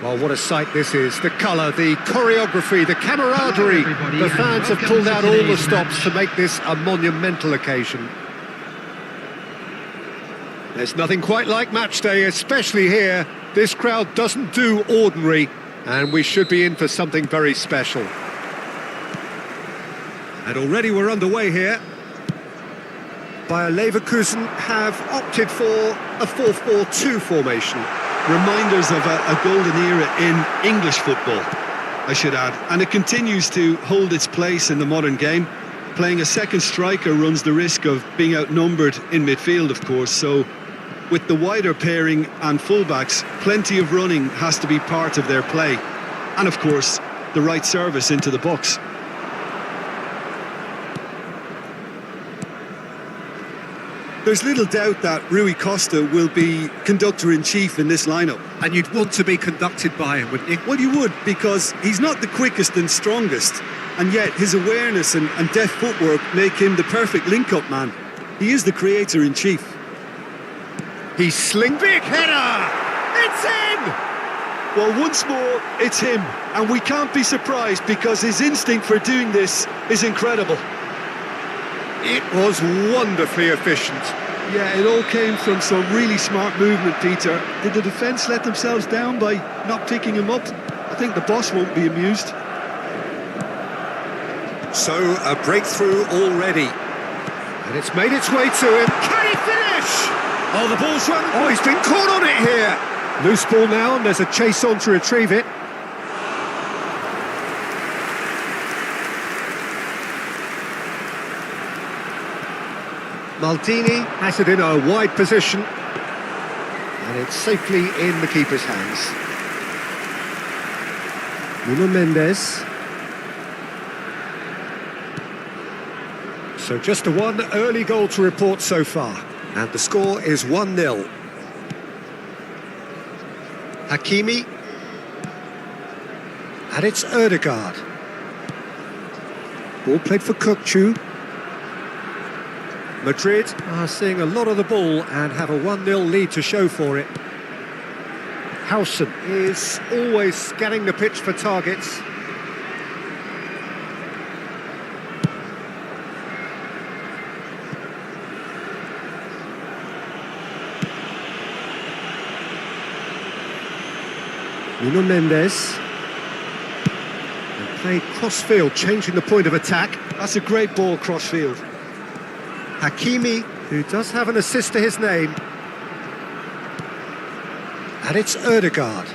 Oh, what a sight this is. The colour, the choreography, the camaraderie. The fans have pulled out all the stops to make this a monumental occasion. There's nothing quite like match day, especially here. This crowd doesn't do ordinary, and we should be in for something very special. And already we're underway here. Bayer Leverkusen have opted for a 4-4-2 formation. Reminders of a golden era in English football, I should add. And it continues to hold its place in the modern game. Playing a second striker runs the risk of being outnumbered in midfield, of course. So with the wider pairing and fullbacks, plenty of running has to be part of their play. And of course, the right service into the box. There's little doubt that Rui Costa will be conductor-in-chief in this lineup. And you'd want to be conducted by him, wouldn't you? Well, you would, because he's not the quickest and strongest, and yet his awareness and deft footwork make him the perfect link-up man. He is the creator-in-chief. He's sling big header! It's in! Well, once more, it's him, and we can't be surprised because his instinct for doing this is incredible. It was wonderfully efficient. Yeah, it all came from some really smart movement, Peter. Did the defence let themselves down by not picking him up? I think the boss won't be amused. So, a breakthrough already. And it's made its way to him. Can he finish? Oh, the ball's run. Oh, he's been caught on it here. Loose ball now, and there's a chase on to retrieve it. Maldini has it in a wide position, and it's safely in the keeper's hands. Nuno Mendes. So just the one early goal to report so far, and the score is 1-0. Hakimi, and it's Ødegaard. Ball played for Kukçu. Madrid are seeing a lot of the ball and have a 1-0 lead to show for it. Howson is always scanning the pitch for targets. Nuno Mendes. And played cross-field, changing the point of attack. That's a great ball cross-field. Hakimi, who does have an assist to his name. And it's Ødegaard.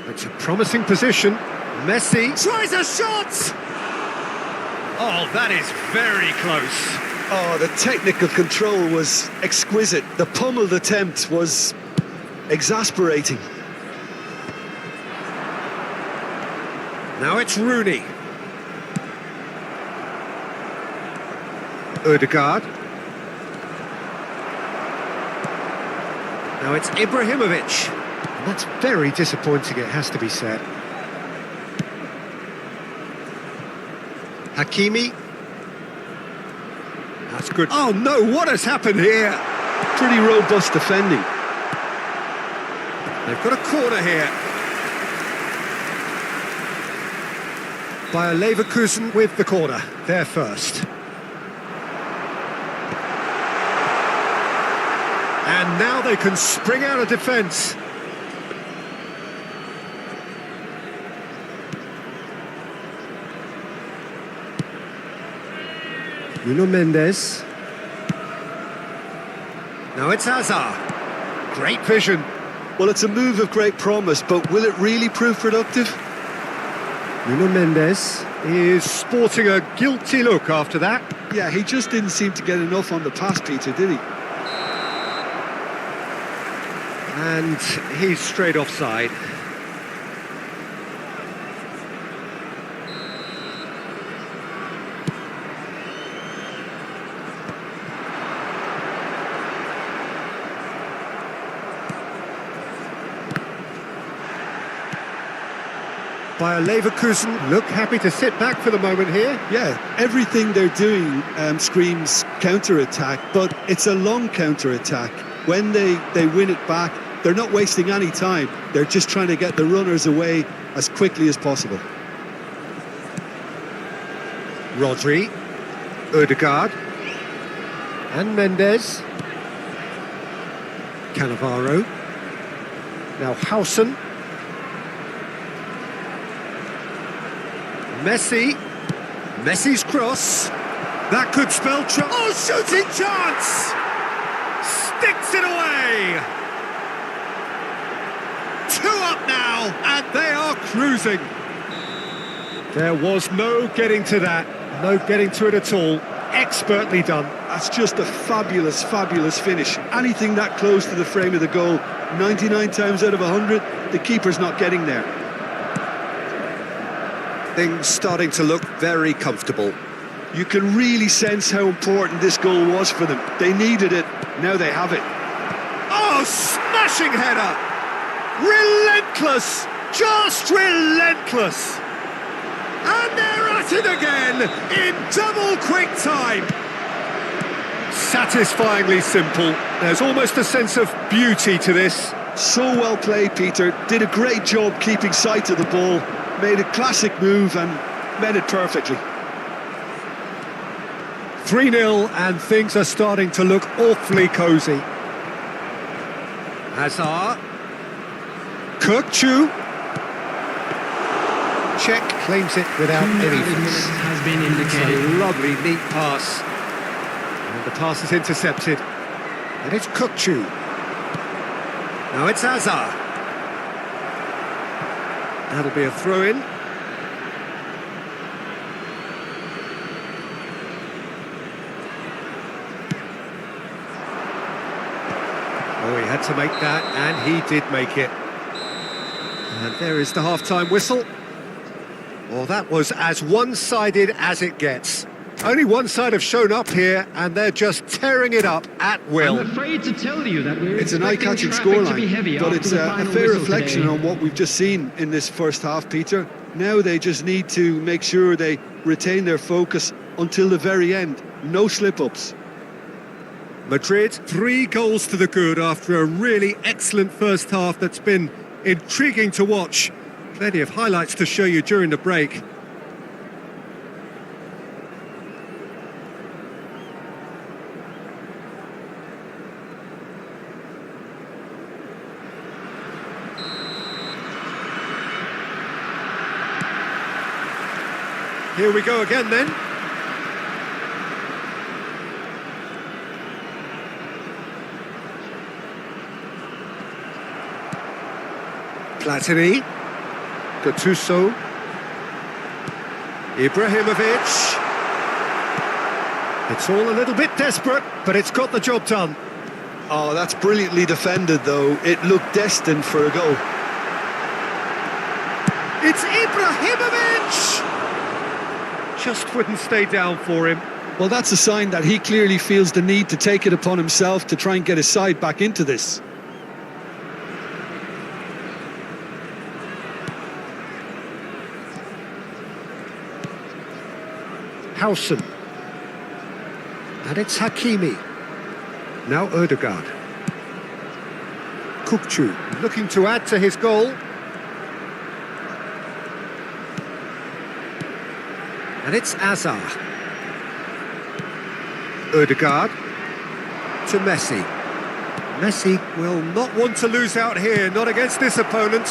It's a promising position. Messi tries a shot! Oh, that is very close. Oh, the technical control was exquisite. The pummeled attempt was exasperating. Now it's Rooney. Ødegaard. Now it's Ibrahimovic. And that's very disappointing, it has to be said. Hakimi. That's good. Oh no, what has happened here? Pretty robust defending. They've got a corner here. Bayer Leverkusen with the corner. They're first. And now they can spring out of defence. Nuno Mendes. Now it's Hazard. Great vision. Well, it's a move of great promise, but will it really prove productive? Nuno Mendes is sporting a guilty look after that. Yeah, he just didn't seem to get enough on the pass, Peter, did he? And he's straight offside. Bayer Leverkusen look happy to sit back for the moment here. Yeah, everything they're doing screams counter-attack, but it's a long counter-attack. When they win it back, They're not wasting any time. They're just trying to get the runners away as quickly as possible. Rodri, Odegaard, and Mendes. Cannavaro. Now Howson. Messi. Messi's cross. That could spell trouble. Oh, shooting chance! Sticks it away! 2 up now, and they are cruising. There was no getting to that. No getting to it at all. Expertly done. That's just a fabulous, fabulous finish. Anything that close to the frame of the goal, 99 times out of 100, the keeper's not getting there. Things starting to look very comfortable. You can really sense how important this goal was for them. They needed it, now they have it. Oh, smashing header! Relentless! Just relentless! And they're at it again, in double quick time! Satisfyingly simple. There's almost a sense of beauty to this. So well played, Peter. Did a great job keeping sight of the ball. Made a classic move and met it perfectly. 3-0 and things are starting to look awfully cosy. Hazard. Kirkchu. Czech claims it without any fuss. Has been indicated. It's a lovely, neat pass. And the pass is intercepted. And it's Kirkchu. Now it's Hazard. That'll be a throw-in. Oh, he had to make that, and he did make it. And there is the half-time whistle. Well, that was as one-sided as it gets. Only one side have shown up here, and they're just tearing it up at will. I'm afraid to tell you that we're It's an expecting eye-catching traffic to be heavy scoreline, but after it's the a final fair whistle reflection today. on what we've just seen in this first half, Peter. Now they just need to make sure they retain their focus until the very end. No slip-ups. Madrid, 3 goals to the good after a really excellent first half that's been intriguing to watch. Plenty of highlights to show you during the break. Here we go again then. Platini, Gattuso, Ibrahimovic. It's all a little bit desperate, but it's got the job done. Oh, that's brilliantly defended, though. It looked destined for a goal. It's Ibrahimovic! Just wouldn't stay down for him. Well, that's a sign that he clearly feels the need to take it upon himself to try and get his side back into this. Howson. And it's Hakimi. Now Odegaard. Kirkchu looking to add to his goal. And it's Hazard. Odegaard to Messi. Messi will not want to lose out here, not against this opponent.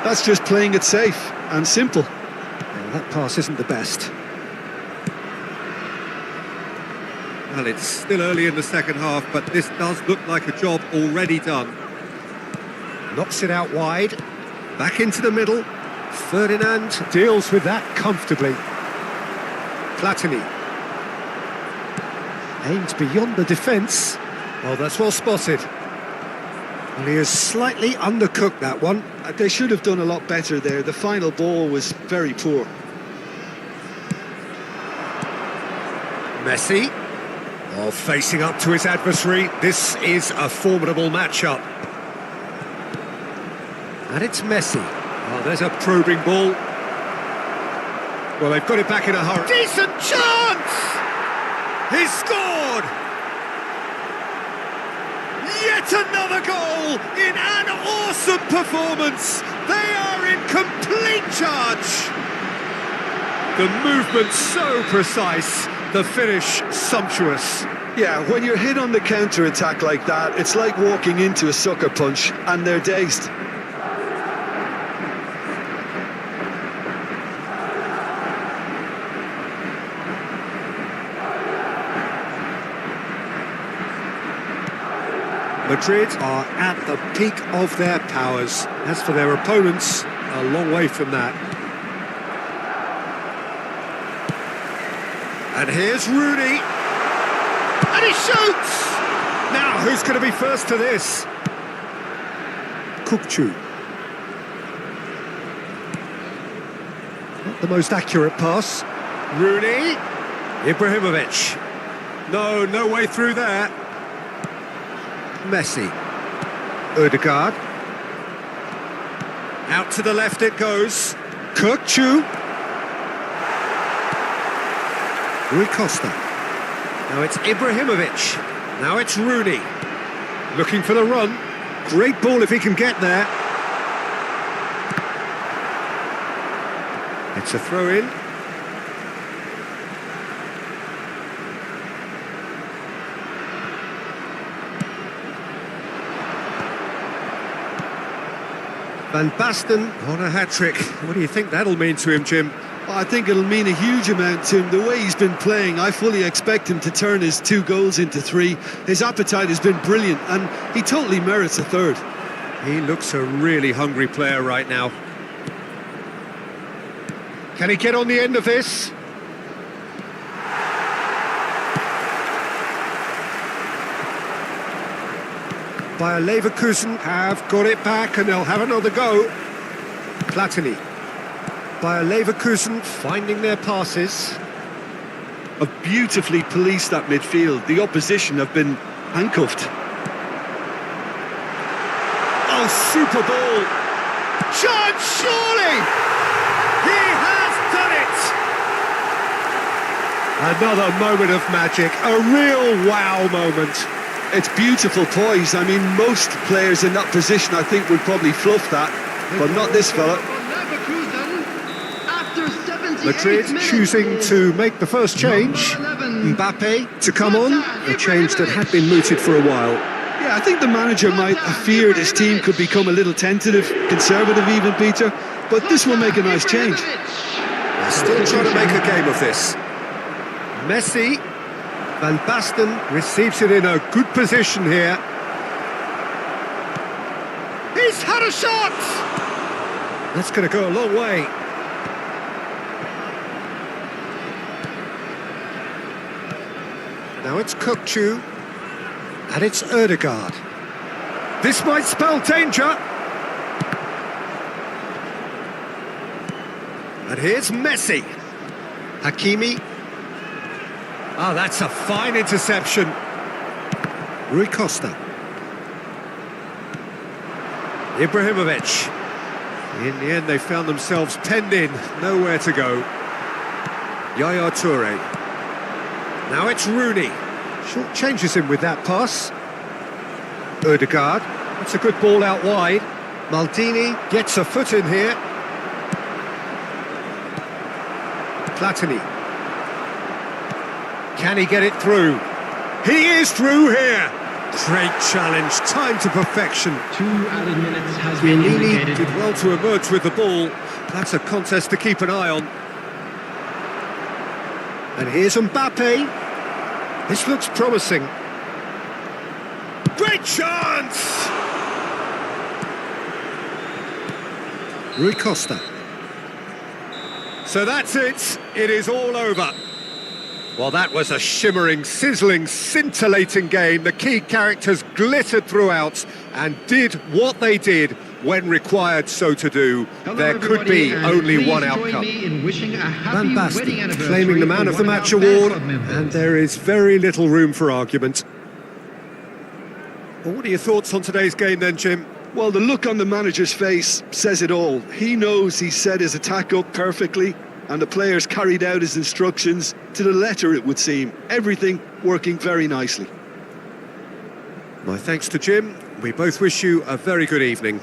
That's just playing it safe and simple. Well, that pass isn't the best. Well, it's still early in the second half, but this does look like a job already done. Knocks it out wide. Back into the middle. Ferdinand deals with that comfortably. Platini. Aims beyond the defence. Well, that's well spotted. Well, he has slightly undercooked that one. They should have done a lot better there. The final ball was very poor. Messi. Oh, facing up to his adversary. This is a formidable matchup. And it's Messi. Oh, there's a probing ball. Well, they've got it back in a hurry. Decent chance! He's scored! Yet Yet another goal in an awesome performance. They are in complete charge. The movement so precise, the finish sumptuous. Yeah, when you're hit on the counter-attack like that, it's like walking into a sucker punch and they're dazed. Madrid are at the peak of their powers. As for their opponents, a long way from that. And here's Rooney. And he shoots! Now, who's going to be first to this? Kukçu. Not the most accurate pass. Rooney. Ibrahimovic. No way through there. Messi. Ødegaard. Out to the left it goes. Kukçu. Rui Costa. Now it's Ibrahimovic. Now it's Rooney. Looking for the run. Great ball if he can get there. It's a throw-in. Van Basten on a hat-trick. What do you think that'll mean to him, Jim? I think it'll mean a huge amount to him. The way he's been playing, I fully expect him to turn his 2 goals into 3. His appetite has been brilliant, and he totally merits a 3rd. He looks a really hungry player right now. Can he get on the end of this? Bayer Leverkusen have got it back and they'll have another go. Platini. Bayer Leverkusen finding their passes. Have beautifully policed that midfield. The opposition have been handcuffed. Oh, super ball. Chance, surely! He has done it! Another moment of magic, a real wow moment. It's beautiful poise. I mean, most players in that position, I think, would probably fluff that, but not this fella. Madrid choosing to make the first change. Mbappe to come on, a change that had been mooted for a while. Yeah, I think the manager might have feared his team could become a little tentative, conservative even, Peter, but this will make a nice change. They're still trying to make a game of this. Messi. Van Basten receives it in a good position here. He's had a shot! That's going to go a long way. Now it's Kukçu. And it's Ødegaard. This might spell danger. And here's Messi. Hakimi. Oh, that's a fine interception. Rui Costa. Ibrahimovic. In the end, they found themselves penned in, nowhere to go. Yaya Toure. Now it's Rooney. Short changes him with that pass. Ødegaard. That's a good ball out wide. Maldini gets a foot in here. Platini. Can he get it through? He is through here! Great challenge, time to perfection. 2 added minutes has been Chiellini indicated. did well to emerge with the ball. That's a contest to keep an eye on. And here's Mbappe. This looks promising. Great chance! Rui Costa. So that's it. It is all over. Well, that was a shimmering, sizzling, scintillating game. The key characters glittered throughout and did what they did when required so to do. Hello, There could be everybody, and only please one join outcome. me in wishing a happy Van wedding Basten anniversary claiming the Man to of the one Match our fan award, club members. and there is very little room for argument. Well, what are your thoughts on today's game then, Jim? Well, the look on the manager's face says it all. He knows he set his attack up perfectly, and the players carried out his instructions to the letter, it would seem. Everything working very nicely. My thanks to Jim. We both wish you a very good evening.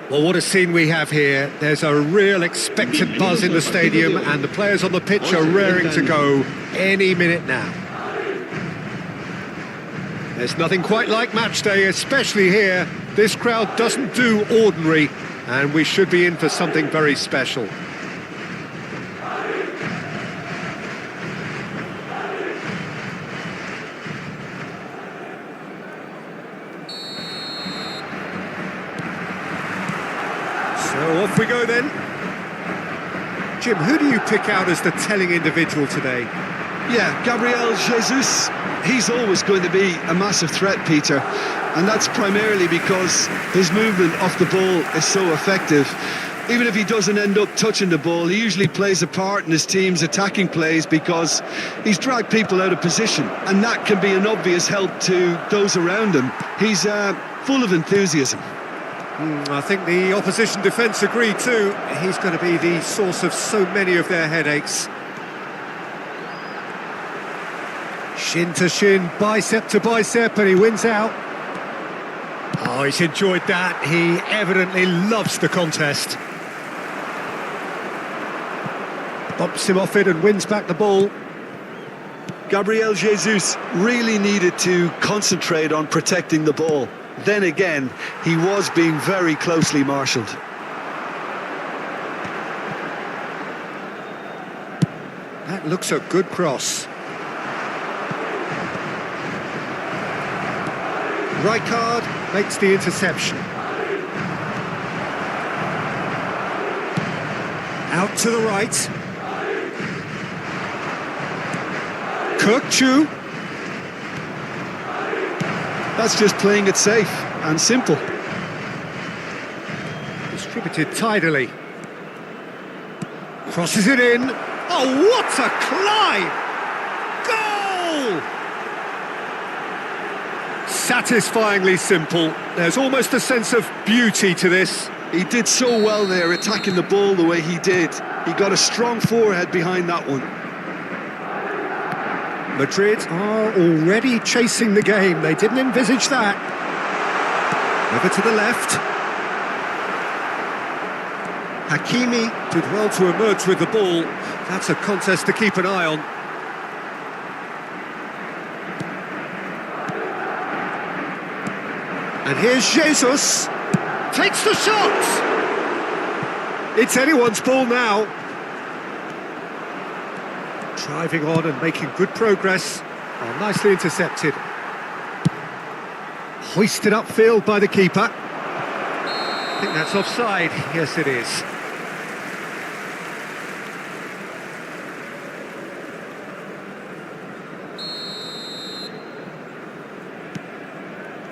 Well, what a scene we have here. There's a real expectant buzz in the stadium and the players on the pitch are raring to go any minute now. There's nothing quite like match day, especially here. This crowd doesn't do ordinary, and we should be in for something very special. So off we go then. Jim, who do you pick out as the telling individual today? Yeah, Gabriel Jesus, he's always going to be a massive threat, Peter, and that's primarily because his movement off the ball is so effective. Even if he doesn't end up touching the ball, he usually plays a part in his team's attacking plays because he's dragged people out of position, and that can be an obvious help to those around him. He's full of enthusiasm. I think the opposition defence agree too. He's going to be the source of so many of their headaches. Shin to shin, bicep to bicep, and he wins out. Oh, he's enjoyed that. He evidently loves the contest. Bumps him off it and wins back the ball. Gabriel Jesus really needed to concentrate on protecting the ball. Then again, he was being very closely marshalled. That looks a good cross. Rijkaard makes the interception. Out to the right. Chu. That's just playing it safe and simple. Distributed tidily. Crosses it in. Oh, what a climb! Goal! Satisfyingly simple. There's almost a sense of beauty to this. He did so well there, attacking the ball the way he did. He got a strong forehead behind that one. Madrid are already chasing the game. They didn't envisage that. Over to the left. Hakimi did well to emerge with the ball. That's a contest to keep an eye on. And here's Jesus. Takes the shot! It's anyone's ball now. Driving on and making good progress. Oh, nicely intercepted. Hoisted upfield by the keeper. I think that's offside. Yes, it is.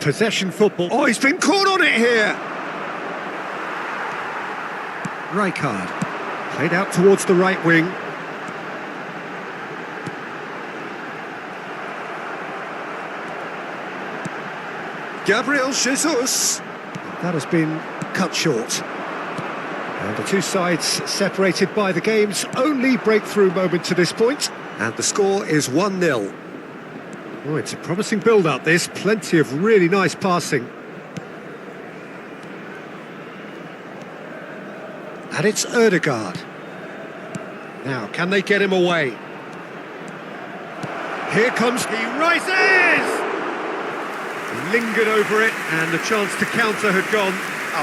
Possession football. Oh, he's been caught on it here. Rijkaard. Played out towards the right wing. Gabriel Jesus. That has been cut short. And the two sides separated by the game's only breakthrough moment to this point. And the score is 1-0. Oh, it's a promising build-up, this. Plenty of really nice passing. And it's Ødegaard. Now, can they get him away? Here comes, he rises! Lingered over it, and the chance to counter had gone.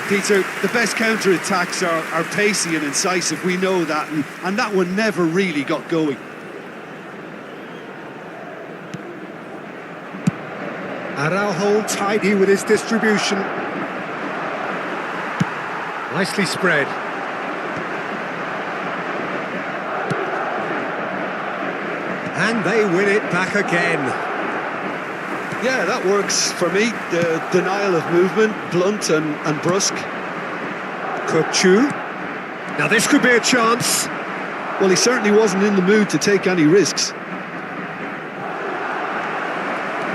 Peter, the best counter-attacks are pacey and incisive, we know that, and that one never really got going. Araujo tidy with his distribution. Nicely spread. And they win it back again. Yeah, that works for me. The denial of movement, blunt and brusque. Chu. Now this could be a chance. Well, he certainly wasn't in the mood to take any risks.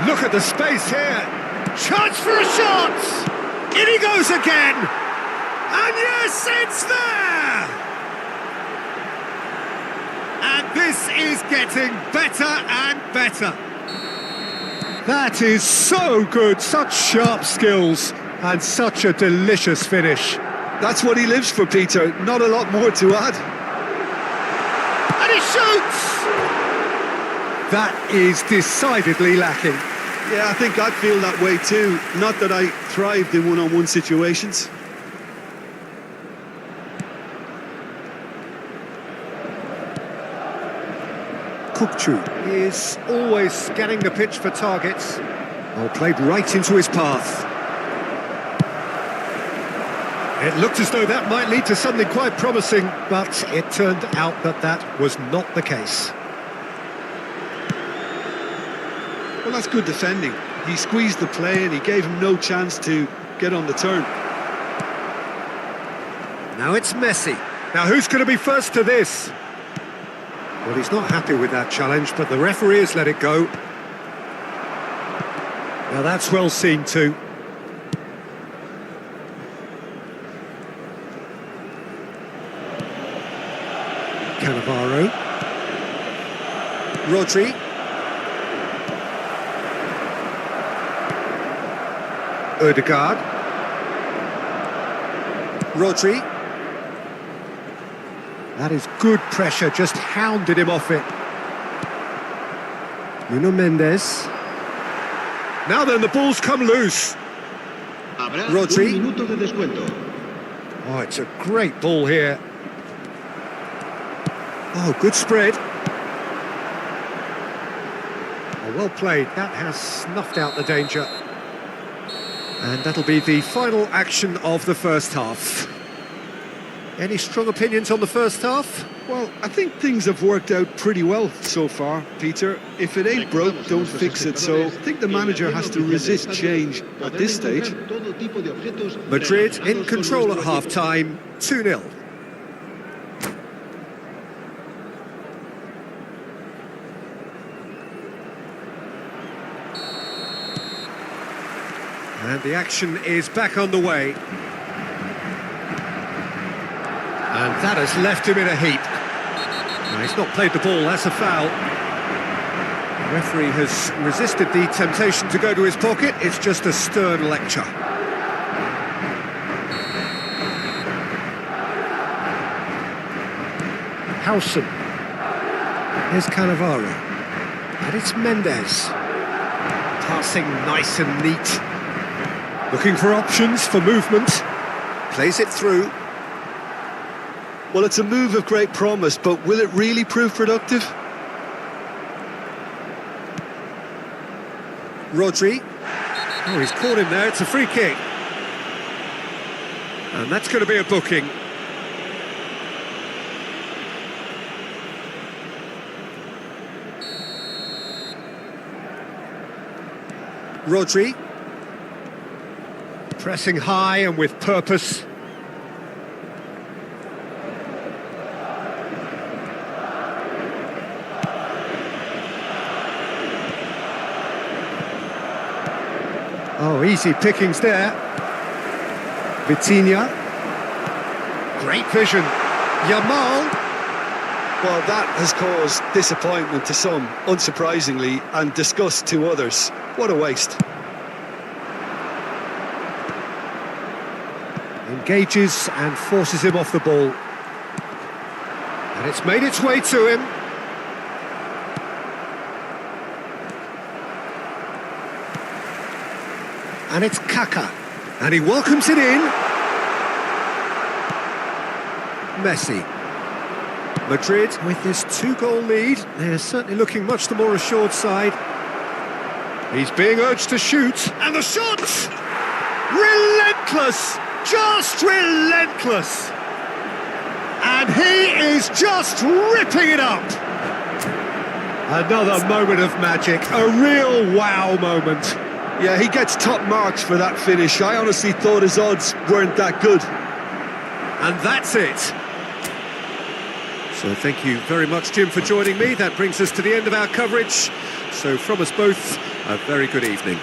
Look at the space here. Chance for a shot. In he goes again. And yes, it's there. And this is getting better and better. That is so good, such sharp skills and such a delicious finish. That's what he lives for, Peter, not a lot more to add. And he shoots! That is decidedly lacking. Yeah, I think I'd feel that way too. Not that I thrived in one-on-one situations. Chu is always scanning the pitch for targets. Oh, played right into his path. It looked as though that might lead to something quite promising, but it turned out that that was not the case. Well, that's good defending. He squeezed the play and he gave him no chance to get on the turn. Now it's Messi. Now who's going to be first to this? Well, he's not happy with that challenge, but the referee has let it go. Now that's well seen too. Cannavaro. Rodri. Ødegaard. Rodri. That is good pressure, just hounded him off it. Nuno Mendes. Now then, the ball's come loose. Habrá Rodri. un minuto de descuento. Oh, it's a great ball here. Oh, good spread. Oh, well played. That has snuffed out the danger. And that'll be the final action of the first half. Any strong opinions on the first half? Well, I think things have worked out pretty well so far, Peter. If it ain't broke, don't fix it. So I think the manager has to resist change at this stage. Madrid in control at half-time, 2-0. And the action is back underway. And that has left him in a heap. No, he's not played the ball, that's a foul. The referee has resisted the temptation to go to his pocket. It's just a stern lecture. Howson. Here's Cannavaro. And it's Mendes. Passing nice and neat. Looking for options for movement. Plays it through. Well, it's a move of great promise, but will it really prove productive? Rodri. Oh, he's caught him there. It's a free kick. And that's going to be a booking. Rodri. Pressing high and with purpose. Oh, easy pickings there. Vitinha. Great vision. Yamal. Well, that has caused disappointment to some, unsurprisingly, and disgust to others. What a waste. Engages and forces him off the ball. And it's made its way to him. And it's Kaka. And he welcomes it in. Messi. Madrid with this 2-goal lead. They're certainly looking much the more assured side. He's being urged to shoot. And the shot! Relentless! Just relentless! And he is just ripping it up! Another moment of magic. A real wow moment. Yeah, he gets top marks for that finish. I honestly thought his odds weren't that good. And that's it. So thank you very much, Jim, for joining me. That brings us to the end of our coverage. So from us both, a very good evening.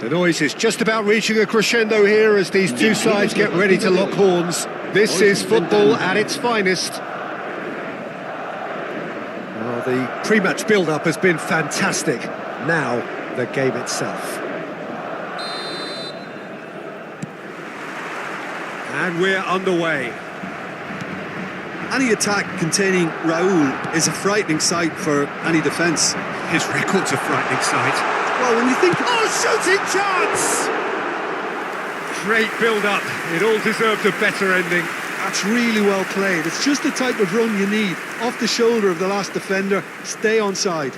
The noise is just about reaching a crescendo here as these two sides get ready to lock horns. This is football at its finest. Well, the pre-match build-up has been fantastic. Now, the game itself. And we're underway. Any attack containing Raul is a frightening sight for any defence. His record's a frightening sight. Well, when you think... Oh, shooting chance! Great build-up. It all deserved a better ending. That's really well played. It's just the type of run you need. Off the shoulder of the last defender, stay onside.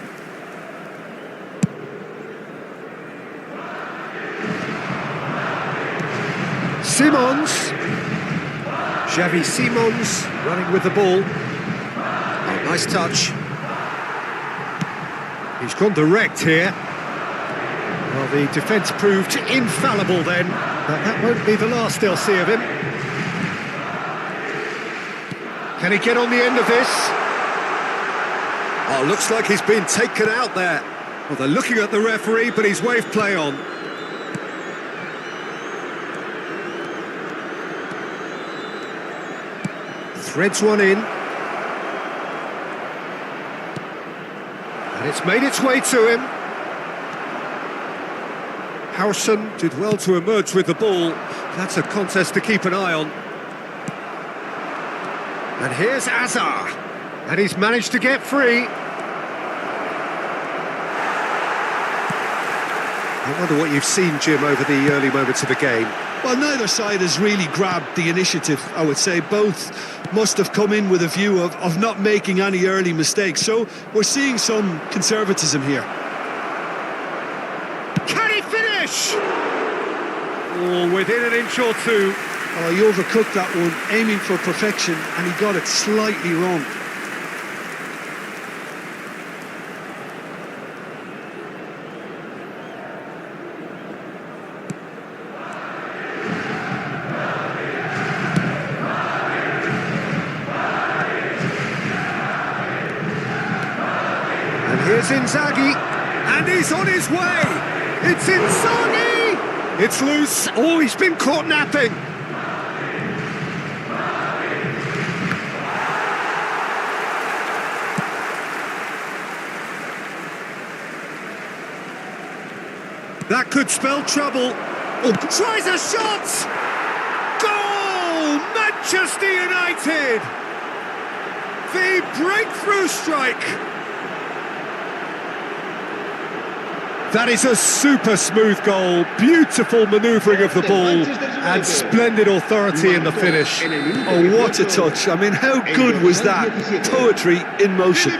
Simons. Xavi Simons running with the ball. Oh, nice touch. He's gone direct here. Well, the defence proved infallible then, but that won't be the last they'll see of him. Can he get on the end of this? Oh, looks like he's been taken out there. Well, they're looking at the referee, but he's waved play on. Threads one in. And it's made its way to him. Harrison did well to emerge with the ball. That's a contest to keep an eye on. And here's Azar. And he's managed to get free. I wonder what you've seen, Jim, over the early moments of the game. Well, neither side has really grabbed the initiative, I would say. Both must have come in with a view of not making any early mistakes. So we're seeing some conservatism here. Can he finish? Oh, within an inch or two. Oh, he overcooked that one, aiming for perfection, and he got it slightly wrong. Here's Inzaghi, and he's on his way. It's Inzaghi. It's loose. Oh, he's been caught napping. That could spell trouble. Oh, tries a shot. Goal! Manchester United. The breakthrough strike. That is a super smooth goal, beautiful manoeuvring of the ball, and splendid authority in the finish. Oh, what a touch. I mean, how good was that? Poetry in motion.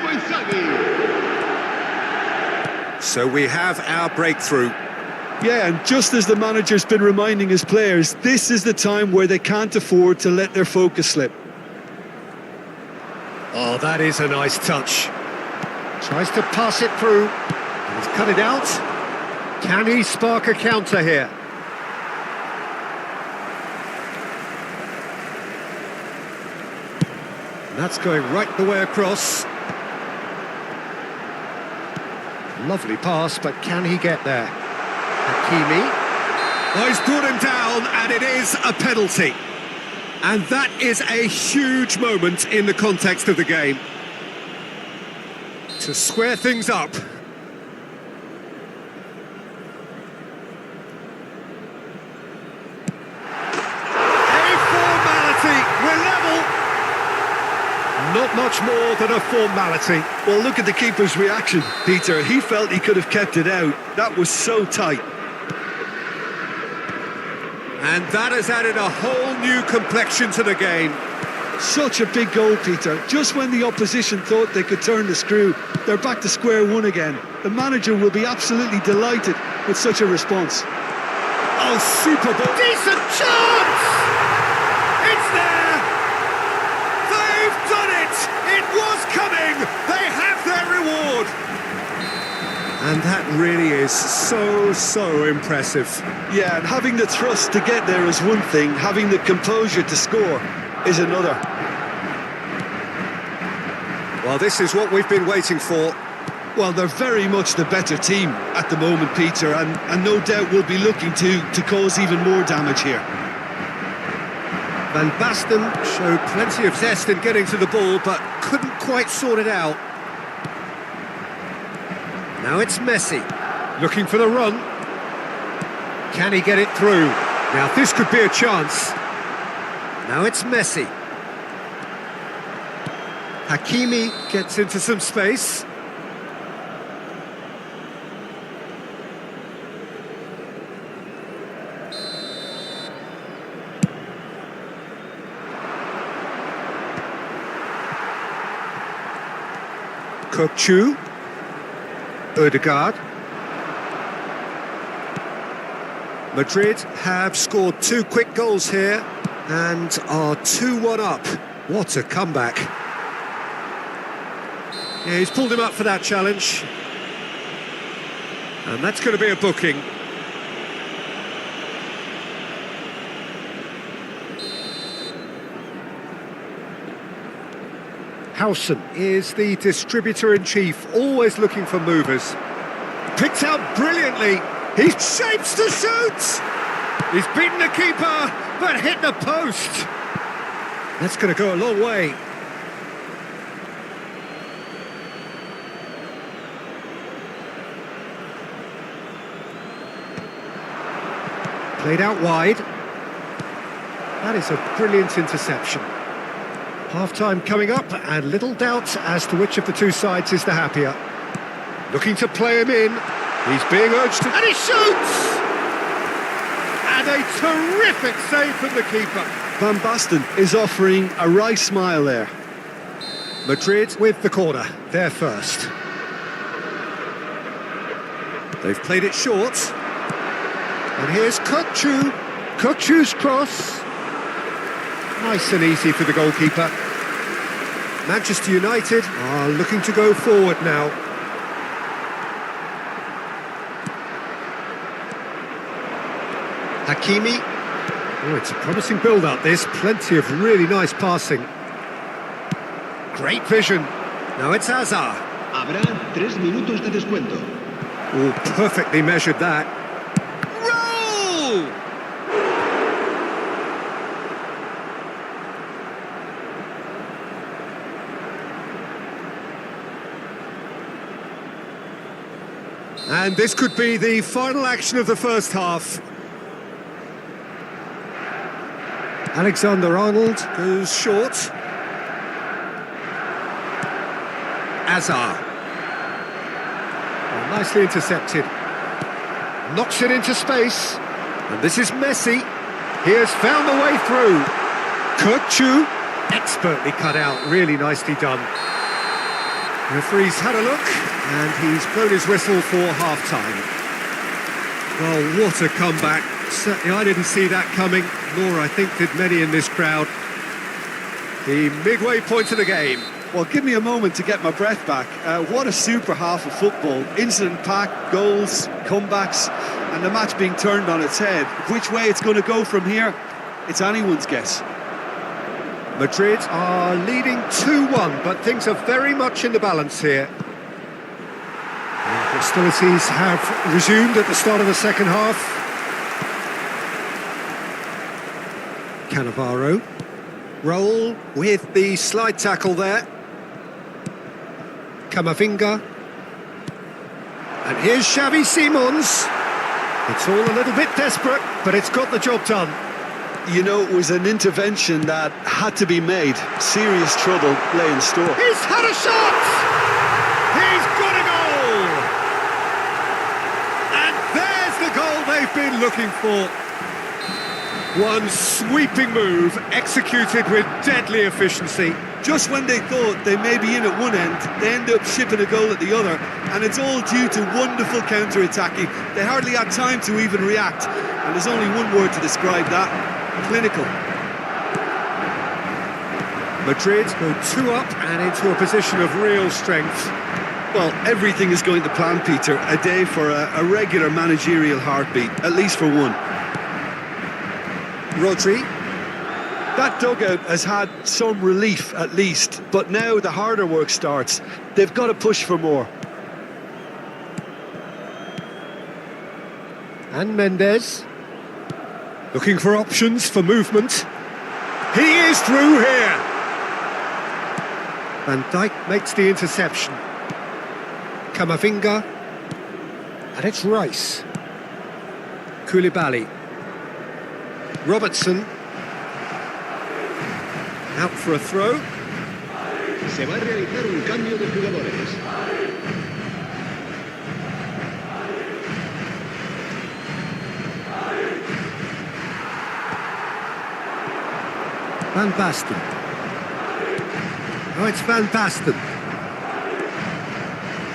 So we have our breakthrough. Yeah, and just as the manager's been reminding his players, this is the time where they can't afford to let their focus slip. Oh, that is a nice touch. Tries to pass it through. He's cut it out. Can he spark a counter here? And that's going right the way across. Lovely pass, but can he get there? Hakimi. Oh, he's brought him down, and it is a penalty. And that is a huge moment in the context of the game. To square things up. Not much more than a formality. Well, look at the keeper's reaction, Peter. He felt he could have kept it out. That was so tight. And that has added a whole new complexion to the game. Such a big goal, Peter. Just when the opposition thought they could turn the screw, they're back to square one again. The manager will be absolutely delighted with such a response. Oh, super ball. Decent chance! It's there! They've done it! It was coming! They have their reward! And that really is so impressive. Yeah, and having the thrust to get there is one thing, having the composure to score is another. Well, this is what we've been waiting for. Well, they're very much the better team at the moment, Peter, and no doubt will be looking to cause even more damage here. Van Basten showed plenty of zest in getting to the ball, but couldn't quite sort it out. Now it's Messi, looking for the run. Can he get it through? Now this could be a chance. Now it's Messi. Hakimi gets into some space. Kokchu, Ødegaard. Madrid have scored 2 quick goals here and are 2-1 up. What a comeback. Yeah, he's pulled him up for that challenge. And that's going to be a booking. Howson is the distributor-in-chief, always looking for movers. Picked out brilliantly. He shapes to shoot! He's beaten the keeper, but hit the post. That's going to go a long way. Played out wide. That is a brilliant interception. Half-time coming up, and little doubt as to which of the two sides is the happier. Looking to play him in. He's being urged to... And he shoots! And a terrific save from the keeper. Van Basten is offering a wry smile there. Madrid with the corner, they're first. They've played it short. And here's Kokchu. Kokchu's cross. Nice and easy for the goalkeeper. Manchester United are looking to go forward now. Hakimi. Oh, it's a promising build-up, this. Plenty of really nice passing. Great vision. Now it's Hazard. Habrá 3 minutos de descuento. Oh, perfectly measured that. Roll! And this could be the final action of the first half. Alexander-Arnold goes short. Hazard. Oh, nicely intercepted. Knocks it into space. And this is Messi. He has found the way through. Kokchu, expertly cut out, really nicely done. The referee's had a look, and he's blown his whistle for half-time. Well, what a comeback. Certainly I didn't see that coming, nor I think did many in this crowd. The midway point of the game. Well, give me a moment to get my breath back. What a super half of football. Incident-packed, goals, comebacks, and the match being turned on its head. Which way it's going to go from here, it's anyone's guess. Madrid are leading 2-1, but things are very much in the balance here. And hostilities have resumed at the start of the second half. Cannavaro. Roll with the slide tackle there. Camavinga. And here's Xavi Simons. It's all a little bit desperate, but it's got the job done. You know, it was an intervention that had to be made. Serious trouble lay in store. He's had a shot! He's got a goal! And there's the goal they've been looking for. One sweeping move, executed with deadly efficiency. Just when they thought they may be in at one end, they end up shipping a goal at the other, and it's all due to wonderful counter-attacking. They hardly had time to even react, and there's only one word to describe that: clinical. Madrid go 2 up and into a position of real strength. Well, everything is going to plan, Peter. A day for a regular managerial heartbeat, at least for one. Rodri. That dugout has had some relief, at least, but now the harder work starts. They've got to push for more. And Mendes. Looking for options for movement. He is through here. Van Dijk makes the interception. Camavinga. And it's Rice. Koulibaly. Robertson. Out for a throw. Se va a realizar un cambio de jugadores. Van Basten. Oh, it's Van Basten.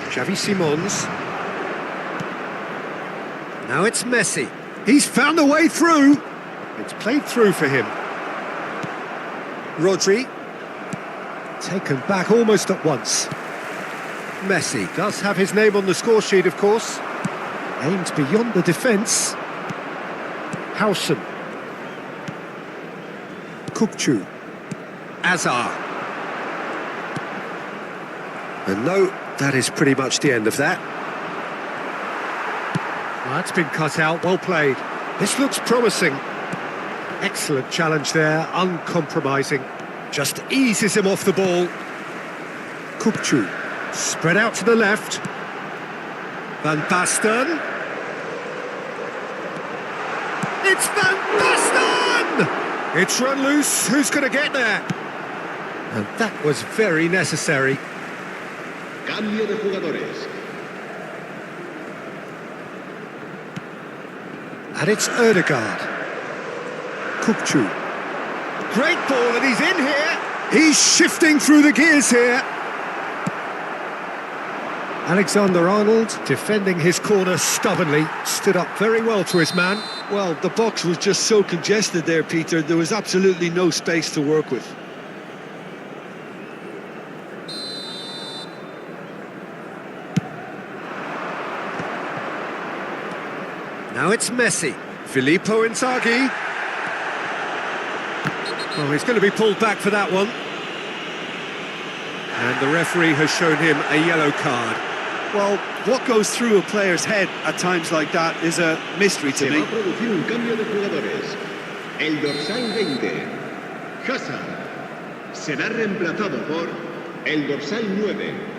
Xavi Simons. Now it's Messi. He's found a way through. It's played through for him. Rodri. Taken back almost at once. Messi does have his name on the score sheet, of course. Aimed beyond the defence. Howson. Kukçu. Azar. And no, that is pretty much the end of that. Well, that's been cut out, well played. This looks promising. Excellent challenge there, uncompromising. Just eases him off the ball. Kukçu. Spread out to the left. Van Basten. It's Van Basten! It's run loose, who's going to get there? And that was very necessary. Cambio de jugadores. And it's Ødegaard. Kukçu. Great ball, and he's in here. He's shifting through the gears here. Alexander-Arnold defending his corner stubbornly. Stood up very well to his man. Well, the box was just so congested there, Peter. There was absolutely no space to work with. Now it's Messi. Filippo Inzaghi. Well, he's going to be pulled back for that one. And the referee has shown him a yellow card. Well, what goes through a player's head at times like that is a mystery to Se me. va a producir un cambio de jugadores. El dorsal 20, Hazard, será reemplazado por el dorsal 9.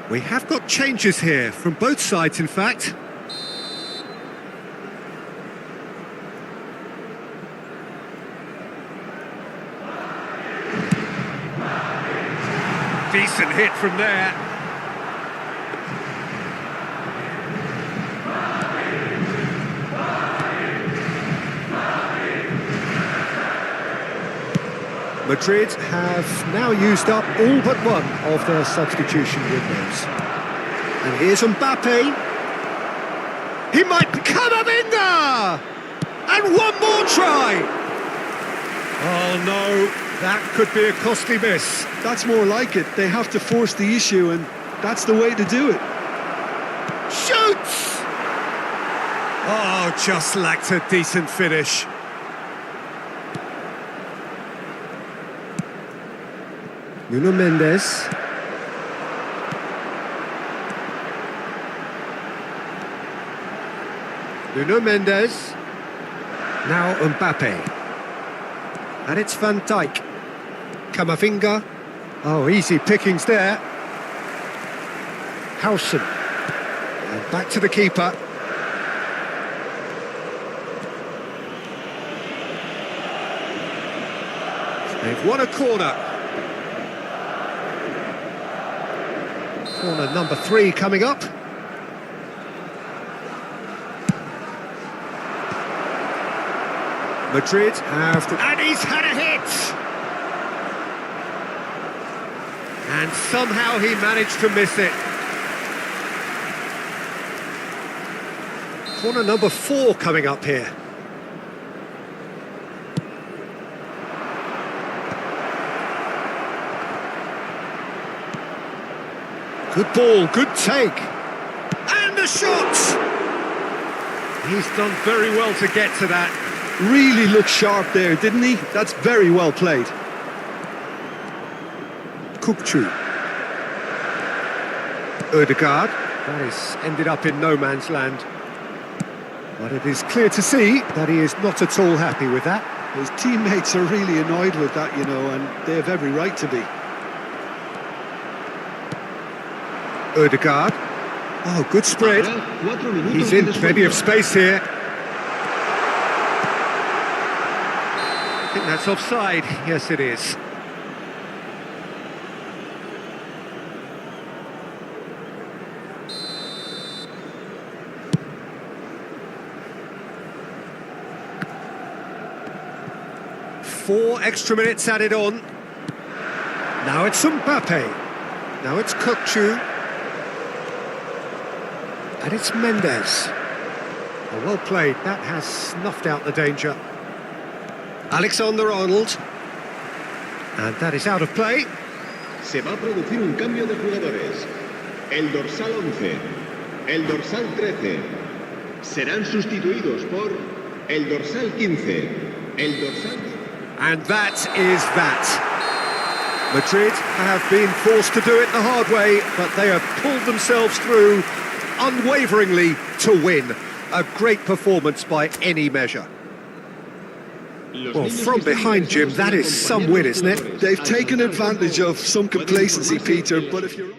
We have got changes here, from both sides in fact. Decent hit from there. Madrid have now used up all but one of their substitution windows. And here's Mbappe. He might become a Camavinga! And one more try! Oh no, that could be a costly miss. That's more like it. They have to force the issue, and that's the way to do it. Shoots! Oh, just lacked a decent finish. Nuno Mendes. Nuno Mendes. Now Mbappe. And it's Van Dijk. Camavinga. Oh, easy pickings there. Howson. And back to the keeper. They've won a corner. Corner number 3 coming up. Madrid have... And he's had a hit! And somehow he managed to miss it. Corner number 4 coming up here. Good ball, good take. And the shot! He's done very well to get to that. Really looked sharp there, didn't he? That's very well played. Kukçu. Ødegaard. That is ended up in no man's land. But it is clear to see that he is not at all happy with that. His teammates are really annoyed with that, you know, and they have every right to be. Ødegaard. Oh, good spread. He's in plenty of space here. I think that's offside. Yes, it is. Four extra minutes added on. Now it's Mbappe. Now it's Kukçu. And it's Mendes. Oh, well played. That has snuffed out the danger. Alexander-Arnold. And that is out of play. Se va a producir un cambio de jugadores. El dorsal 11, el dorsal 13 serán sustituidos por el dorsal 15, el dorsal... And that is that. Madrid have been forced to do it the hard way, but they have pulled themselves through unwaveringly to win. A great performance by any measure. Well, from behind, Jim, that is some win, isn't it? They've taken advantage of some complacency, Peter, but if you're...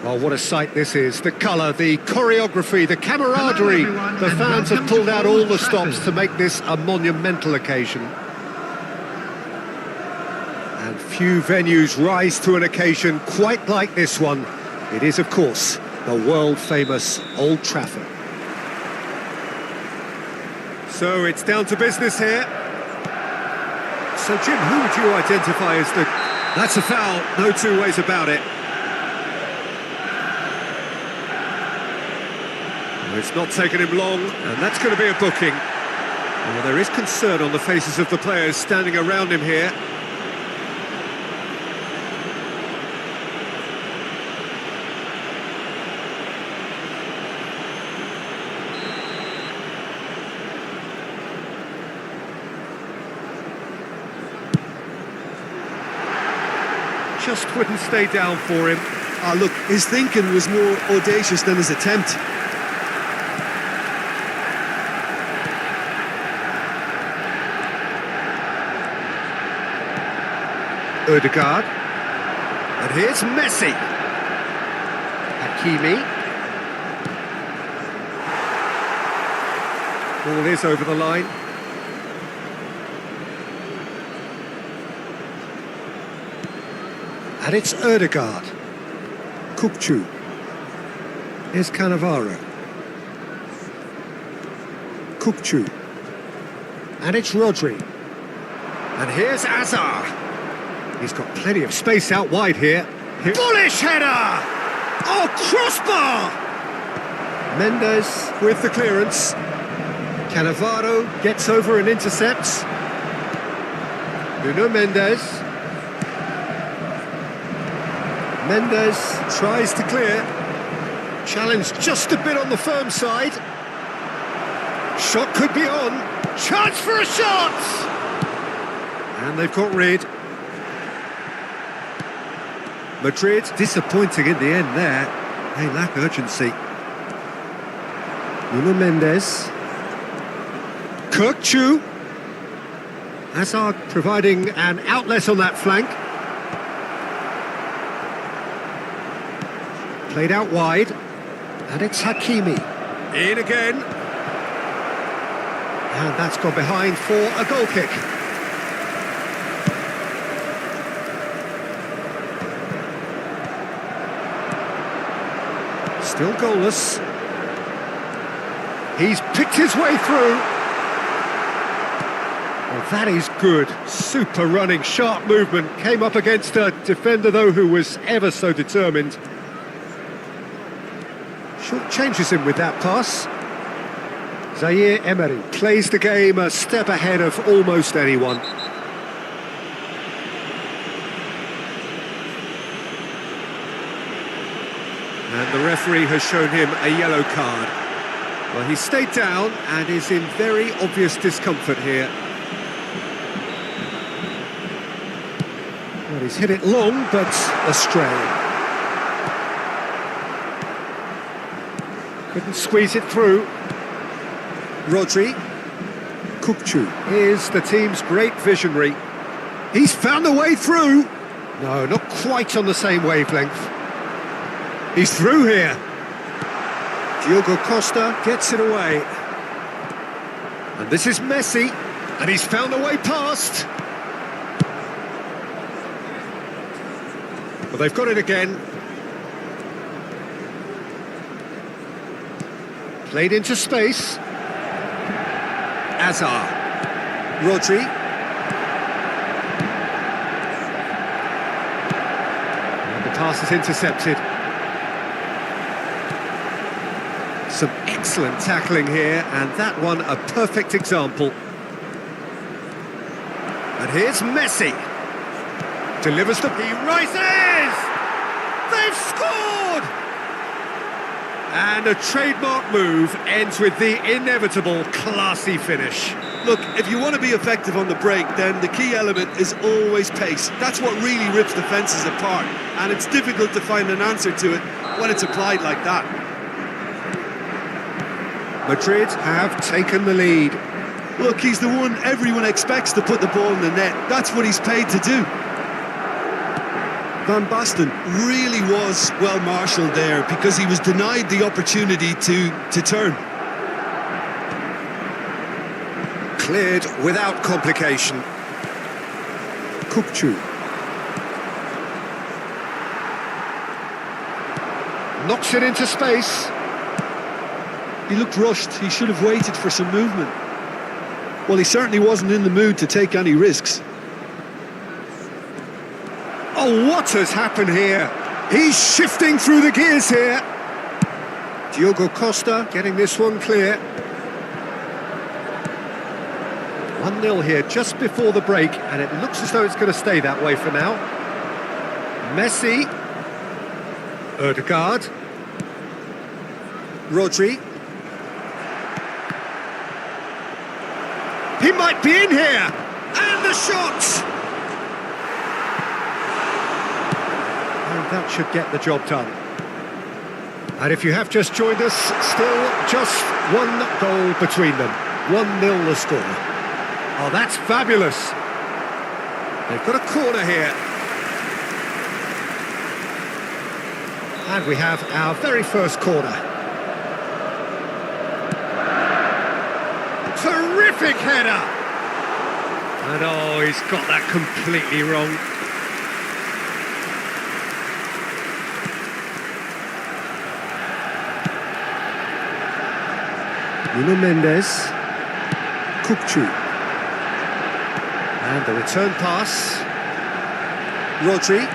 Oh, what a sight this is. The colour, the choreography, the camaraderie. The fans have pulled out all the stops to make this a monumental occasion. And few venues rise to an occasion quite like this one. It is, of course, the world-famous Old Trafford. So it's down to business here. So, Jim, who would you identify as the... That's a foul, no two ways about it. It's not taken him long, and that's going to be a booking. Well, there is concern on the faces of the players standing around him here. Just wouldn't stay down for him. Ah, look, his thinking was more audacious than his attempt. Ødegaard. And here's Messi. Hakimi. Ball is over the line. And it's Ødegaard. Kukçu. Here's Cannavaro. Kukçu. And it's Rodri. And here's Azar. He's got plenty of space out wide here. Bullish header! Oh, crossbar! Mendes with the clearance. Cannavaro gets over and intercepts. Nuno Mendes. Mendes tries to clear. Challenged just a bit on the firm side. Shot could be on. Chance for a shot! And they've got rid. Madrid disappointing in the end there. They lack urgency. Nuno Mendes. Kukçu. Hazard providing an outlet on that flank. Played out wide. And it's Hakimi. In again. And that's gone behind for a goal kick. Still goalless. He's picked his way through. Well, that is good. Super running, sharp movement. Came up against a defender, though, who was ever so determined. Short changes him with that pass. Zaire Emery plays the game a step ahead of almost anyone. And the referee has shown him a yellow card. Well, he stayed down and is in very obvious discomfort here. Well, he's hit it long, but astray. Couldn't squeeze it through. Rodri. Kukçu is the team's great visionary. He's found a way through. No, not quite on the same wavelength. He's through here. Diogo Costa gets it away. And this is Messi. And he's found a way past. Well, they've got it again. Played into space. Azar. Rodri. And the pass is intercepted. Some excellent tackling here, and that one a perfect example. And here's Messi. Delivers the... He rises! They've scored! And a trademark move ends with the inevitable classy finish. Look, if you want to be effective on the break, then the key element is always pace. That's what really rips defences apart, and it's difficult to find an answer to it when it's applied like that. Madrid have taken the lead. Look, he's the one everyone expects to put the ball in the net. That's what he's paid to do. Van Basten really was well marshalled there because he was denied the opportunity to turn. Cleared without complication. Kukçu. Knocks it into space. He looked rushed. He should have waited for some movement. Well, he certainly wasn't in the mood to take any risks. Oh, what has happened here? He's shifting through the gears here. Diogo Costa getting this one clear. 1-0 here just before the break, and it looks as though it's going to stay that way for now. Messi. Ødegaard. Rodri. He might be in here! And the shot! And that should get the job done. And if you have just joined us, still just one goal between them. 1-0 the score. Oh, that's fabulous. They've got a corner here. And we have our very first corner. Terrific header! And oh, he's got that completely wrong. Nuno Mendes. Kukçu. And the return pass. Rodri.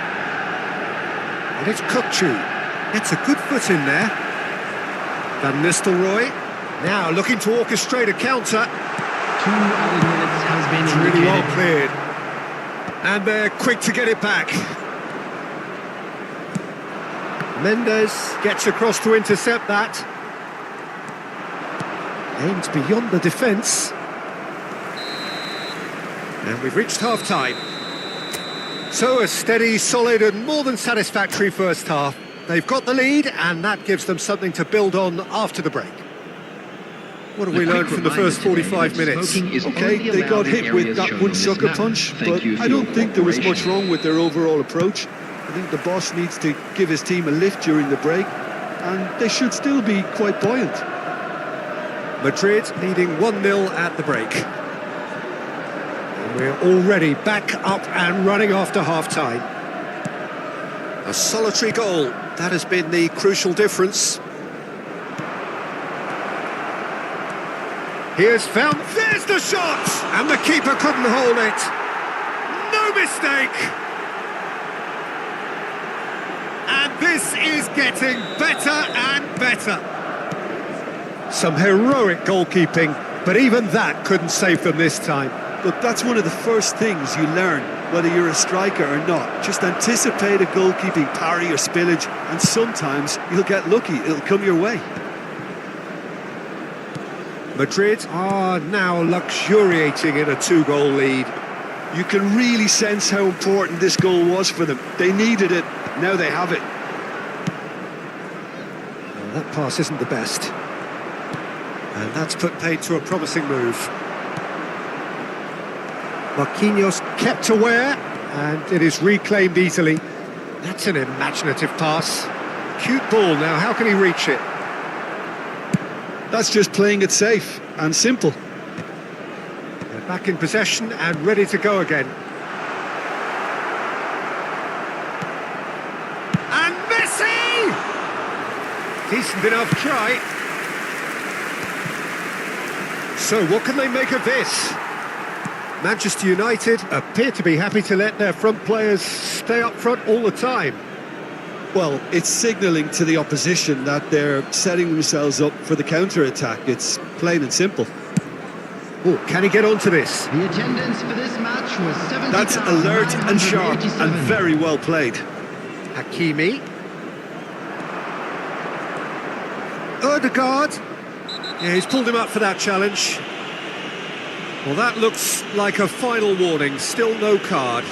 And it's Kukçu. Gets a good foot in there. Van Nistelrooy. Now looking to orchestrate a counter. 2 added minutes has been It's indicated. really well cleared. And they're quick to get it back. Mendes gets across to intercept that. Aims beyond the defence. And we've reached half-time. So a steady, solid and more than satisfactory first half. They've got the lead and that gives them something to build on after the break. What have we learned from the first 45 minutes? Okay, they got hit with that one sucker punch, but I don't think there was much wrong with their overall approach. I think the boss needs to give his team a lift during the break, and they should still be quite buoyant. Madrid leading 1-0 at the break. And we're already back up and running after half-time. A solitary goal, that has been the crucial difference. Here's found, there's the shot! And the keeper couldn't hold it. No mistake! And this is getting better and better. Some heroic goalkeeping, but even that couldn't save them this time. But that's one of the first things you learn, whether you're a striker or not. Just anticipate a goalkeeping parry or spillage, and sometimes you'll get lucky, it'll come your way. Madrid are now luxuriating in a 2-goal lead. You can really sense how important this goal was for them. They needed it, now they have it. Well, that pass isn't the best. And that's put paid to a promising move. Marquinhos kept aware, and it is reclaimed easily. That's an imaginative pass. Cute ball now, how can he reach it? That's just playing it safe and simple. They're back in possession and ready to go again. And Messi! Decent enough try. So what can they make of this? Manchester United appear to be happy to let their front players stay up front all the time. Well, it's signalling to the opposition that they're setting themselves up for the counter-attack. It's plain and simple. Oh, can he get onto this? The attendance for this match was 70,987. That's alert and sharp and very well played. Hakimi. Ødegaard. Yeah, he's pulled him up for that challenge. Well, that looks like a final warning. Still no card.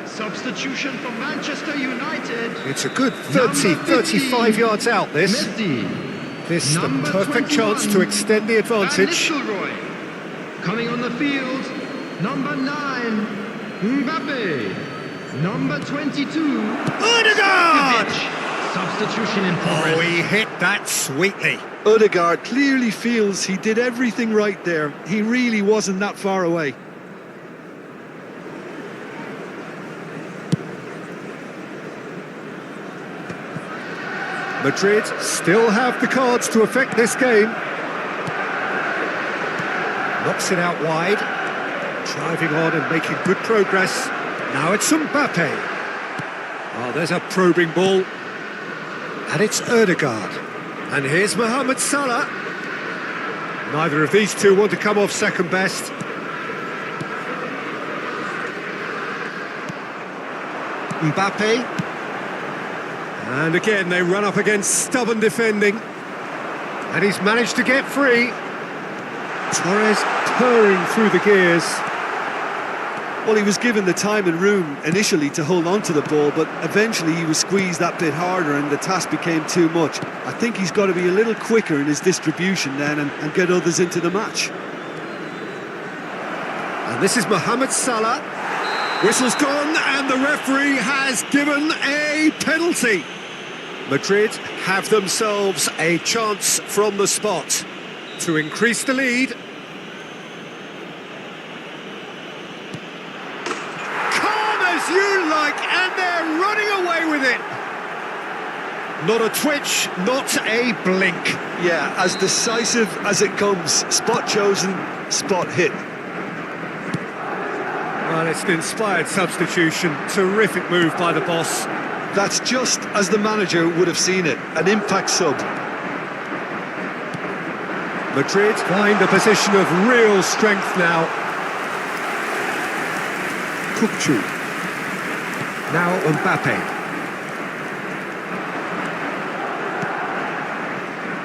Substitution for Manchester United. It's a good 30, 35 yards out, this. Messi. This the Number perfect 21, chance to extend the advantage. Van Nistelrooy. Coming on the field, number 9, Mbappe. Number 22, Ødegaard! Substitution in progress. Oh, he hit that sweetly. Ødegaard clearly feels he did everything right there. He really wasn't that far away. Madrid still have the cards to affect this game. Knocks it out wide. Driving on and making good progress. Now it's Mbappe. Oh, there's a probing ball. And it's Ødegaard. And here's Mohamed Salah. Neither of these two want to come off second best. Mbappe. And again, they run up against stubborn defending. And he's managed to get free. Torres purring through the gears. Well, he was given the time and room initially to hold on to the ball, but eventually he was squeezed that bit harder and the task became too much. I think he's got to be a little quicker in his distribution then and get others into the match. And this is Mohamed Salah. Whistle's gone and the referee has given a penalty. Madrid have themselves a chance from the spot to increase the lead. Calm as you like, and they're running away with it. Not a twitch, not a blink. Yeah, as decisive as it comes. Spot chosen, spot hit. Well, it's an inspired substitution. Terrific move by the boss. That's just as the manager would have seen it, an impact sub. Madrid find a position of real strength now. Kukçu. Now Mbappe.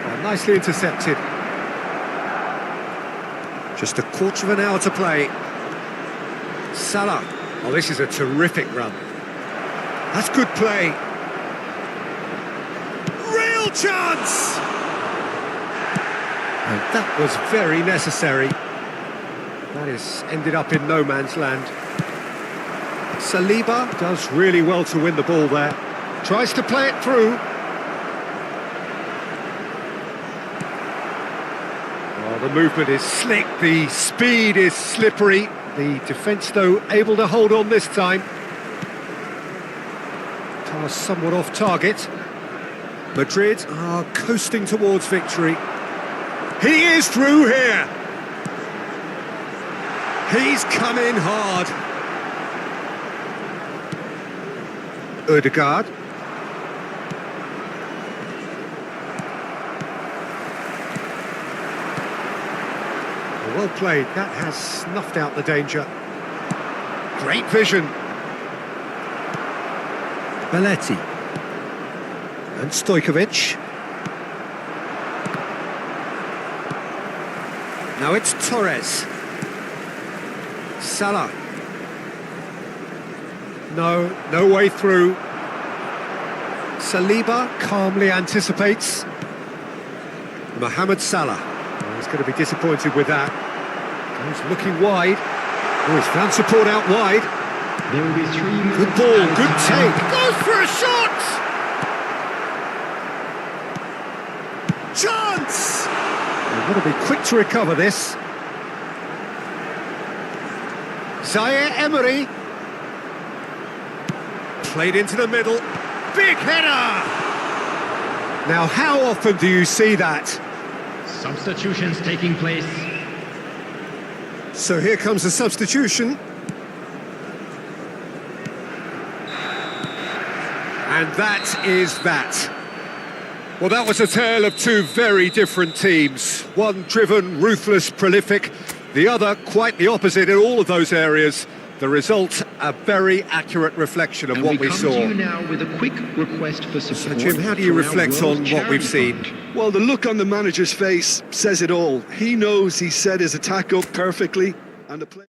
Oh, nicely intercepted. Just a quarter of an hour to play. Salah. Oh, this is a terrific run. That's good play. Real chance! And that was very necessary. That is ended up in no man's land. Saliba does really well to win the ball there. Tries to play it through. Oh, the movement is slick, the speed is slippery. The defence, though, able to hold on this time. Pass somewhat off target. Madrid are coasting towards victory. He is through here. He's come in hard. Ødegaard. Well played. That has snuffed out the danger. Great vision. Belletti. And Stojkovic. Now it's Torres. Salah. No way through. Saliba calmly anticipates. Mohamed Salah. Oh, he's going to be disappointed with that. He's looking wide. Oh, he's found support out wide. There will be 3 minutes. Good ball, good take. Goes for a shot! Chance! They've got to be quick to recover this. Zaire Emery. Played into the middle. Big header! Now, how often do you see that? Substitutions taking place. So here comes the substitution. And that is that. Well, that was a tale of two very different teams. One driven, ruthless, prolific. The other quite the opposite in all of those areas. The result, a very accurate reflection of what we saw. To you now with a quick request for support. So, Jim, how do you reflect on what we've seen? Well, the look on the manager's face says it all. He knows he set his attack up perfectly, and the play